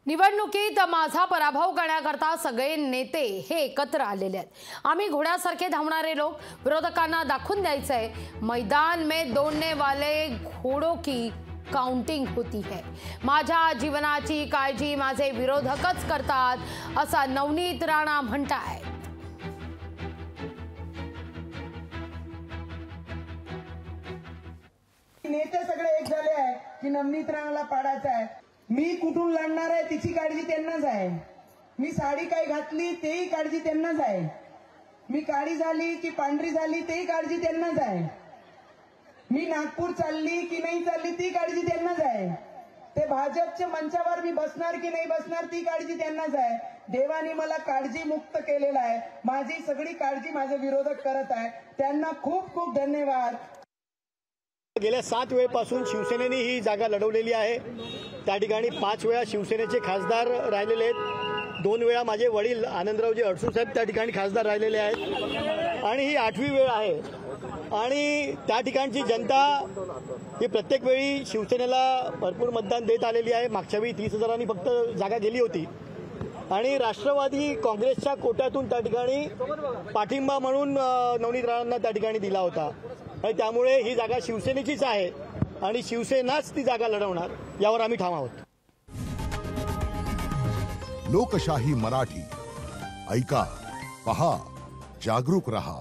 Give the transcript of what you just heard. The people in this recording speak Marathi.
निवडणुकीत माझा पराभव करण्याकरता सगळे नेते हे एकत्र आलेले आहेत। आम्ही घोड्यासारखे धावणारे लोक विरोधकांना दाखवून द्यायचंय मैदान में दौड़ने वाले घोड़ों की काउंटिंग होती है। माझ्या जीवनाची काळजी माझे विरोधकच करतात असा नवनीत राणा म्हणतायत। नेते सगळे एक झाले आहे की नवनीत राणाला पाडायचा आहे। मी कुठून लढणार आहे तिची काळजी त्यांनाच आहे। मी साडी काय घातली तेही काळजी त्यांनाच आहे। मी काळी झाली की पांढरी झाली तेही काळजी त्यांनाच आहे। मी नागपूर चालली की नाही चालली ती काळजी त्यांनाच आहे। ते भाजपच्या मंचावर मी बसणार की नाही बसणार ती काळजी त्यांनाच आहे। देवाने मला काळजी मुक्त केलेला आहे। माझी सगळी काळजी माझे विरोधक करत आहे। त्यांना खूप खूप धन्यवाद। गेल्या 7 वेळेपासून शिवसेनेने ही जागा लढवलेली आहे। त्या ठिकाणी 5 वेळा शिवसेनेचे खासदार राहिलेले आहेत। 2 वेळा माझे वडील आनंदरावजी अडसूळ साहेब त्या ठिकाणी खासदार राहिलेले आहेत आणि ही 8वी वेळ आहे। आणि त्या ठिकाणची जनता ही प्रत्येक वेळी शिवसेनेला भरपूर मतदान देत आलेली आहे। मागच्या वेळी 30,000 फक्त जागा गेली होती आणि राष्ट्रवादी काँग्रेसच्या कोट्यातून त्या ठिकाणी पाठिंबा म्हणून नवनीत राणांना त्या ठिकाणी दिला होता आणि त्यामुळे ही जागा शिवसेनेचीच आहे आणि शिवसेनाच ती जागा लढवणार यावर आम्ही ठाम आहोत। लोकशाही मराठी ऐका, पहा, जागरूक रहा।